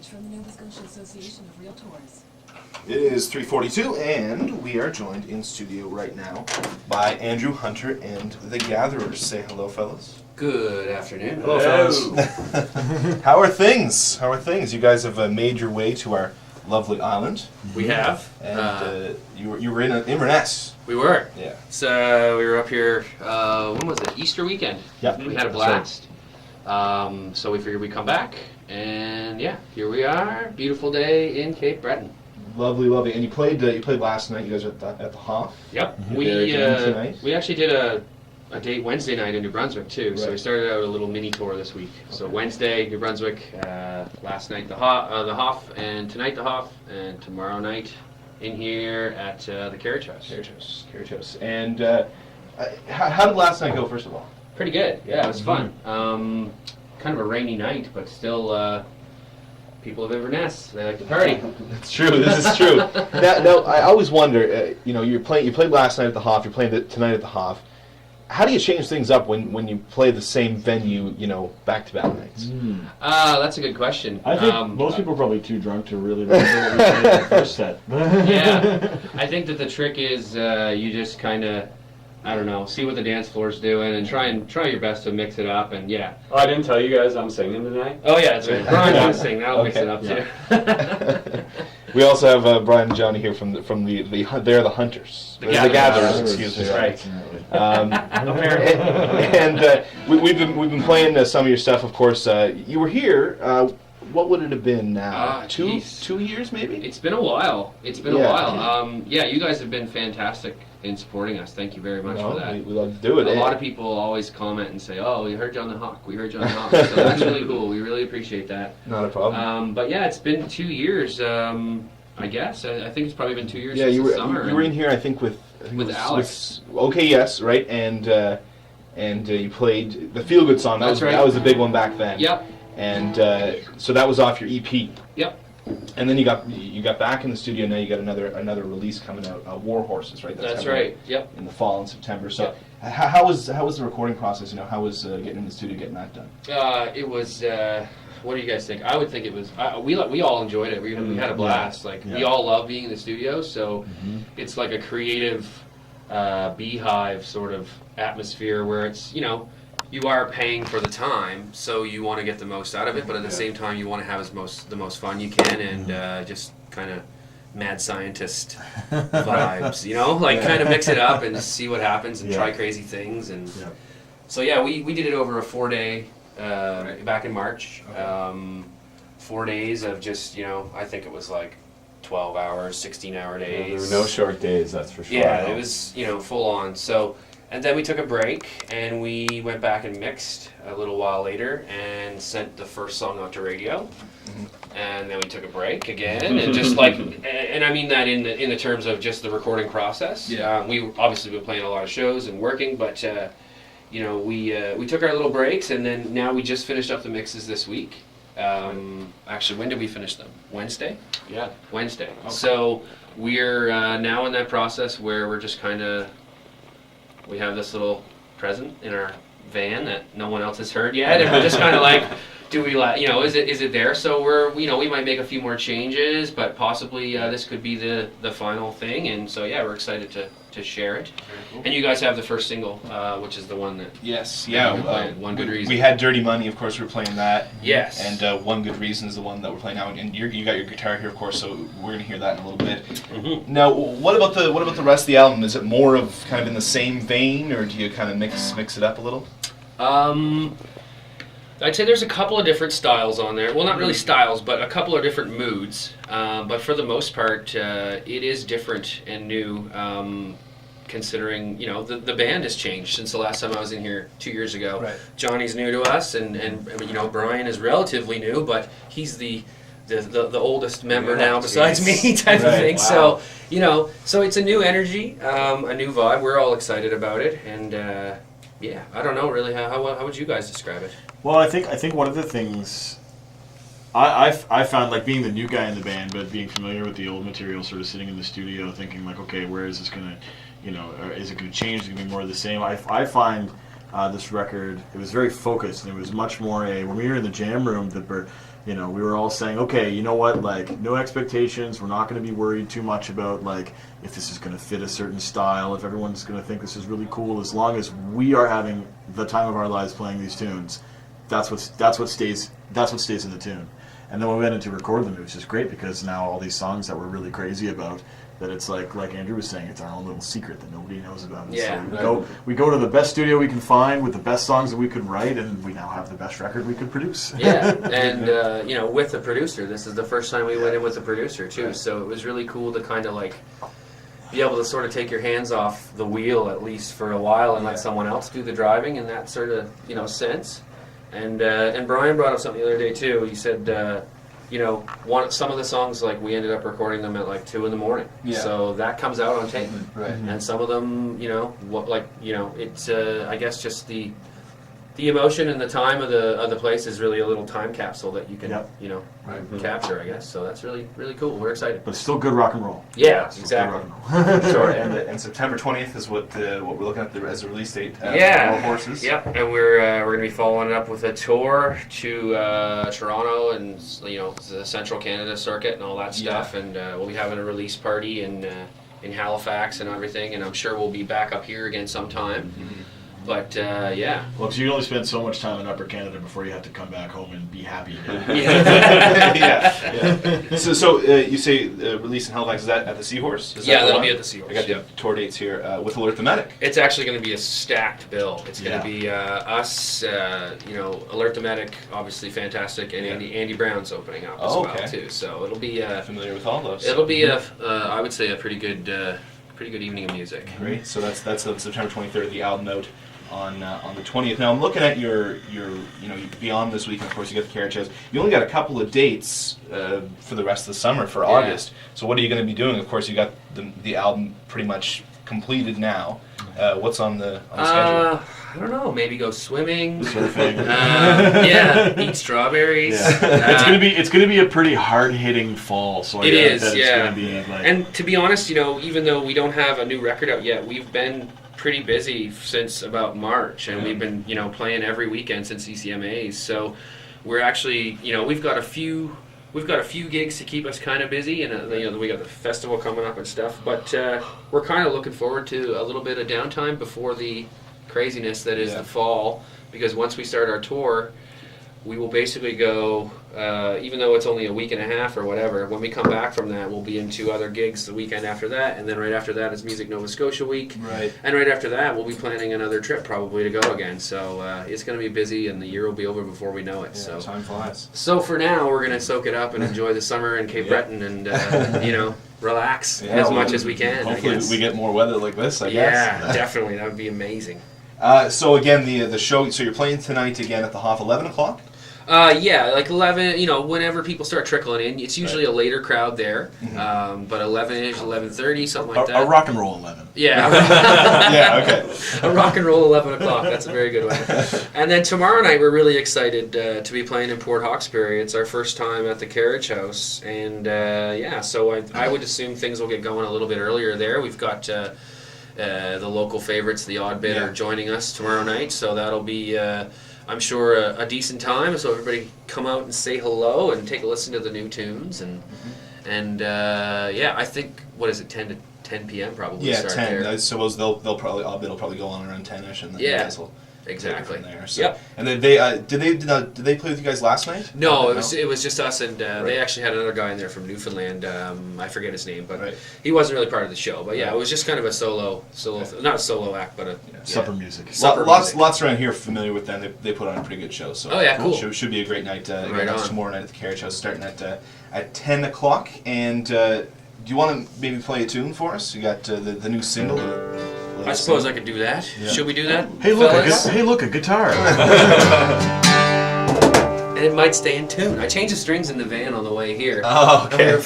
message from the Nova Scotia Association of Realtors. It is 3:42, and we are joined in studio right now by Andrew Hunter and the Gatherers. Say hello, fellas. Good afternoon. Hello, fellas. How are things? How are things? You guys have made your way to our lovely island. We have. And you were in Inverness. We were. Yeah. So we were up here, when was it? Easter weekend. Yep. We had a blast. So we figured we'd come back, and yeah, here we are. Beautiful day in Cape Breton. Lovely, lovely. And you played last night. You guys were at the Hoff. Yep. Tonight. We actually did a date Wednesday night in New Brunswick too. Right. So we started out a little mini tour this week. Okay. So Wednesday, New Brunswick. Last night the Hoff, and tonight the Hoff, and tomorrow night in here at the Carriage House. Carriage House. And how did last night go? First of all. Pretty good. Yeah, it was fun. Kind of a rainy night, but still. People of Inverness, they like to party. That's true. This is true. Now, I always wonder. You played last night at the Hoff. You're playing tonight at the Hoff. How do you change things up when you play the same venue, back-to-back nights? That's a good question. I think most people are probably too drunk to really remember what we played in the first set. Yeah, I think that the trick is you just kind of, I don't know, see what the dance floor's doing and try your best to mix it up, and yeah. Oh, I didn't tell you guys I'm singing tonight. Oh yeah, that's right. Brian's gonna sing. That'll mix it up too. We also have Brian and Johnny here from they're the Hunters. The Gatherers, excuse me. Right. And we've been playing some of your stuff, of course. You were here. What would it have been now? 2 years, maybe? It's been a while. A while. Yeah, you guys have been fantastic in supporting us. Thank you very much for that. We love to do it. A lot of people always comment and say, "Oh, we heard you on the Hawk. We heard you on the Hawk." So that's really cool. We really appreciate that. Not a problem. But yeah, it's been 2 years. I guess I think it's probably been 2 years. Yeah, since you the summer. were in here. I think with Alex. Okay, yes, right, and you played the Feel Good song. That was the big one back then. Yep. And so that was off your EP. Yep. And then you got back in the studio. Now you got another release coming out, Warhorses, right? That's right. Yep. In the fall in September. So how was the recording process? How was getting in the studio, getting that done? It was. What do you guys think? I would think it was. We all enjoyed it. We had a blast. We all love being in the studio. So it's like a creative beehive sort of atmosphere where it's you are paying for the time, so you want to get the most out of it, but at the same time you want to have the most fun you can, and just kind of mad scientist vibes, kind of mix it up and just see what happens and try crazy things. And so yeah, we did it over a 4-day back in March. 4 days of just I think it was like 12 hours, 16-hour days. There were no short days, that's for sure. Yeah, it was full on. So. And then we took a break, and we went back and mixed a little while later, and sent the first song out to radio. And then we took a break again, and just and I mean that in the terms of just the recording process. Yeah. We obviously been playing a lot of shows and working, but we took our little breaks, and then now we just finished up the mixes this week. Actually, when did we finish them? Wednesday? Yeah. Wednesday. Okay. So we're now in that process where we're just kind of. We have this little present in our van that no one else has heard yet, and we're just kind of like, do we is it there? So we might make a few more changes, but possibly this could be the final thing, and so yeah, we're excited to share it. Cool. And you guys have the first single, which is the one that One Good Reason. We had Dirty Money, of course. We're playing that. Yes. And One Good Reason is the one that we're playing now, and you got your guitar here, of course. So we're gonna hear that in a little bit. Mm-hmm. Now, what about the rest of the album? Is it more of kind of in the same vein, or do you kind of mix it up a little? I'd say there's a couple of different styles on there. Well, not really styles, but a couple of different moods. But for the most part, it is different and new, considering, the band has changed since the last time I was in here 2 years ago. Right. Johnny's new to us, and Brian is relatively new, but he's the oldest member now besides me type of thing. Wow. So, so it's a new energy, a new vibe. We're all excited about it, and yeah, I don't know really how would you guys describe it? Well, I think one of the things I found, like, being the new guy in the band, but being familiar with the old material, sort of sitting in the studio thinking like, okay, where is this gonna, is it gonna change? Is it gonna be more of the same? I find this record, it was very focused, and it was much more when we were in the jam room, You know, we were all saying, okay, you know what, like, no expectations. We're not going to be worried too much about, like, if this is going to fit a certain style, if everyone's going to think this is really cool. As long as we are having the time of our lives playing these tunes, that's what stays in the tune. And then when we went in to record them, it was just great because now all these songs that we're really crazy about, that it's like Andrew was saying, it's our own little secret that nobody knows about. And Yeah. so we go to the best studio we can find with the best songs that we could write, and we now have the best record we could produce. Yeah, and you know, with the producer, this is the first time we went in with the producer too. So it was really cool to kind of like be able to sort of take your hands off the wheel at least for a while and let someone else do the driving in that sort of sense. And Brian brought up something the other day too. He said. Some of the songs, like, we ended up recording them at like 2 a.m. Yeah. So that comes out on tape. Right. And some of them, it's I guess just the emotion and the time of the place is really a little time capsule that you can capture, I guess. So that's really, really cool. We're excited. But still good rock and roll. Yeah, Still exactly. good rock and roll. Sure, and September 20th is what we're looking at as a release date. Yeah. Warhorses. Yep, and we're going to be following it up with a tour to Toronto and the Central Canada circuit and all that stuff, and we'll be having a release party in Halifax and everything, and I'm sure we'll be back up here again sometime. Mm-hmm. But yeah. Well, because you only spend so much time in Upper Canada before you have to come back home and be happy again. Yeah. So you say release in Halifax, is that at the Seahorse? Is Yeah, the that'll one? be at the Seahorse. I got the tour dates here with Alert the Medic. It's actually going to be a stacked bill. It's going to be us, Alert the Medic, obviously fantastic, and Andy Brown's opening up as well too. So it'll be familiar with all those. It'll be I would say a pretty good evening of music. Great. So that's September 23rd. The album out on the 20th. Now I'm looking at your beyond this weekend. Of course, you got the Carriage House. You only got a couple of dates for the rest of the summer for August. So what are you going to be doing? Of course, you got the album pretty much completed now. What's on the schedule? I don't know. Maybe go swimming. Surfing. Eat strawberries. Yeah. It's gonna be a pretty hard hitting fall. So it is. It's gonna be like, and to be honest, even though we don't have a new record out yet, we've been pretty busy since about March, and we've been playing every weekend since ECMAs. So we're actually we've got a few gigs to keep us kind of busy, and we got the festival coming up and stuff. But we're kind of looking forward to a little bit of downtime before the craziness that is the fall, because once we start our tour, we will basically go, even though it's only a week and a half or whatever, when we come back from that, we'll be in 2 other gigs the weekend after that, and then right after that is Music Nova Scotia Week. Right. And right after that, we'll be planning another trip probably to go again. So it's going to be busy, and the year will be over before we know it. Yeah, So time flies. So for now, we're going to soak it up and enjoy the summer in Cape Breton and, relax as much as we can, I Hopefully guess. we get more weather like this, I guess. Yeah, definitely. That would be amazing. So again, the show. So you're playing tonight again at the Hoff, 11 o'clock. Yeah, like 11. Whenever people start trickling in, it's usually a later crowd there. But 11ish, 11:30, something like that. a rock and roll 11. Yeah. Yeah. Okay. A rock and roll 11 o'clock. That's a very good one. And then tomorrow night, we're really excited to be playing in Port Hawkesbury. It's our first time at the Carriage House, and so I would assume things will get going a little bit earlier there. We've got. The local favorites, the Odd Bit, are joining us tomorrow night, so that'll be, I'm sure, a decent time. So everybody come out and say hello and take a listen to the new tunes, and I think 10 p.m. probably. Yeah, start 10. there. I suppose they'll probably Odd Bit will probably go on around 10ish, and then you guys will exactly. take it from there. So. Yep. And then did they play with you guys last night? No, it was just us, and they actually had another guy in there from Newfoundland. I forget his name, but he wasn't really part of the show. But it was just kind of a solo, not a solo act, but Supper music. Lots around here familiar with them. They put on a pretty good show. So cool. Should be a great night. Right on. Tomorrow night at the Carriage House, starting at 10 o'clock. And do you want to maybe play a tune for us? You got the new single. I suppose I could do that. Yeah. Should we do that? Hey, look, a guitar. And it might stay in tune. I changed the strings in the van on the way here. Oh, okay.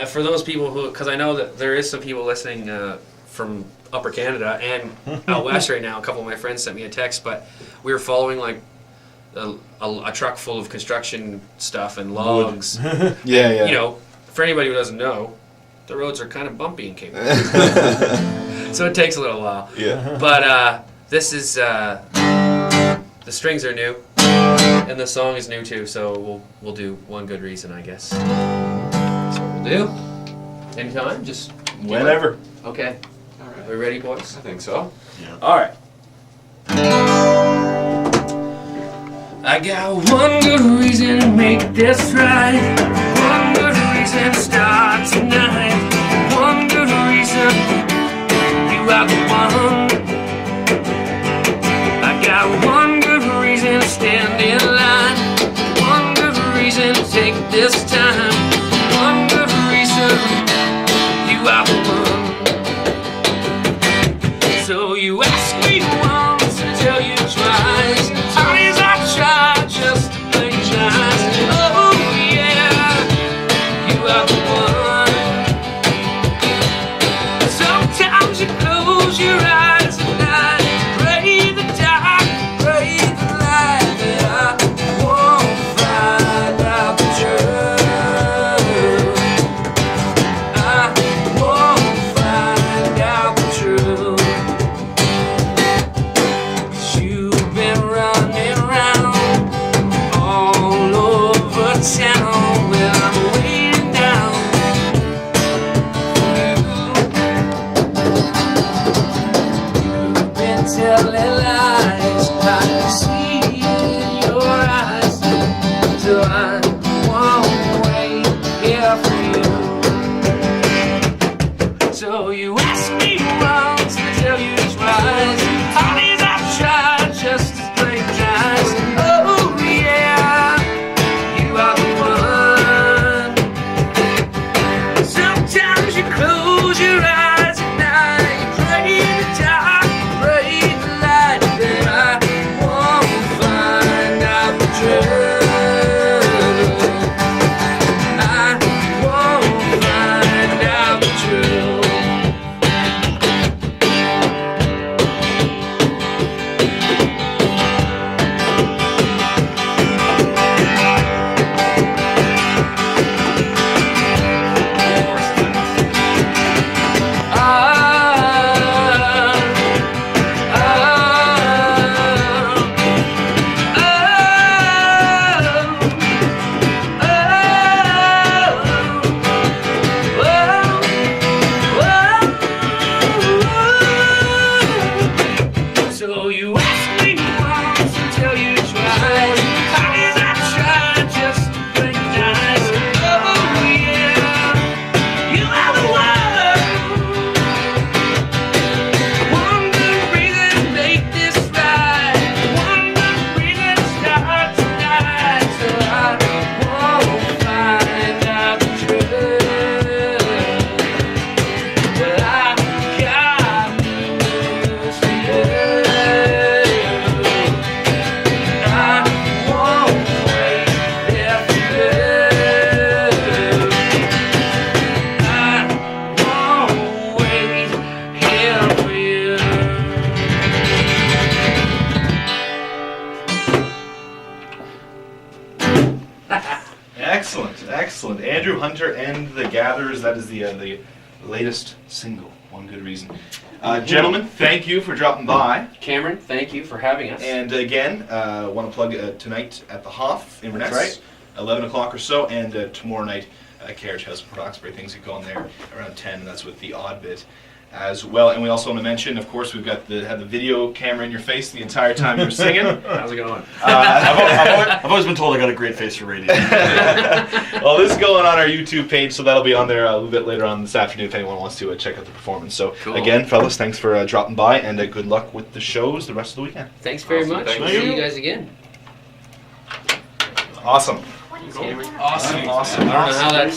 For those people because I know that there is some people listening from Upper Canada and out west right now. A couple of my friends sent me a text, but we were following like a truck full of construction stuff and logs. Yeah. For anybody who doesn't know, the roads are kind of bumpy in Cape Breton. So it takes a little while. Yeah. But this is, the strings are new. And the song is new too, so we'll do One Good Reason, I guess. That's what we'll do. Anytime, just Whenever. okay. All right. We ready, boys? I think so. Yeah. All right. I got one good reason to make this right. One good reason to start tonight. One good reason, you are the one. I got one good reason to stand in line. One good reason to take this time. One good reason, you are the one. So you ask me once and tell you twice. Honey, I try just to play nice. Oh yeah, you are the one. Sometimes you close your eyes at night, pray the dark, pray the light, that I won't find out the truth. I won't find out the truth. 'Cause you've been running around all over town when I'm waiting down for you. You've been telling lies, I can see in your eyes. So I won't wait here for you. So you ask me once and tell you twice. Honey, I've tried just to play nice. Oh yeah, you are the one. Sometimes you close your eyes at night, pray the dark, pray the light, that I won't find out the truth. I won't find out the truth. So you ask me once and tell you twice. Honey, I tried just to play nice. Oh yeah, you are the one. One good reason to make this right. One good reason to start tonight. So I won't find out the truth. But I got news for you. I won't wait there for you. I won't wait here for you. Excellent, excellent. Andrew Hunter and the Gatherers. That is the latest single. One Good Reason. Gentlemen, thank you for dropping by. Cameron, thank you for having us. And again, want to plug tonight at the Hoff in Inverness, That's right. 11 o'clock or so, and tomorrow night at Carriage House in Port Hawkesbury. Things get going there around 10, and that's with the Odd Bit as well. And we also want to mention, of course, we've got had the video camera in your face the entire time you were singing. How's it going? I've always been told I got a great face for radio. Well, this is going on our YouTube page, so that'll be on there a little bit later on this afternoon if anyone wants to check out the performance. So Cool. again, fellas, thanks for dropping by, and good luck with the shows the rest of the weekend. Thanks very Awesome, much. thank We'll you. see you guys again. Awesome. Cameron. Awesome. I don't know how that's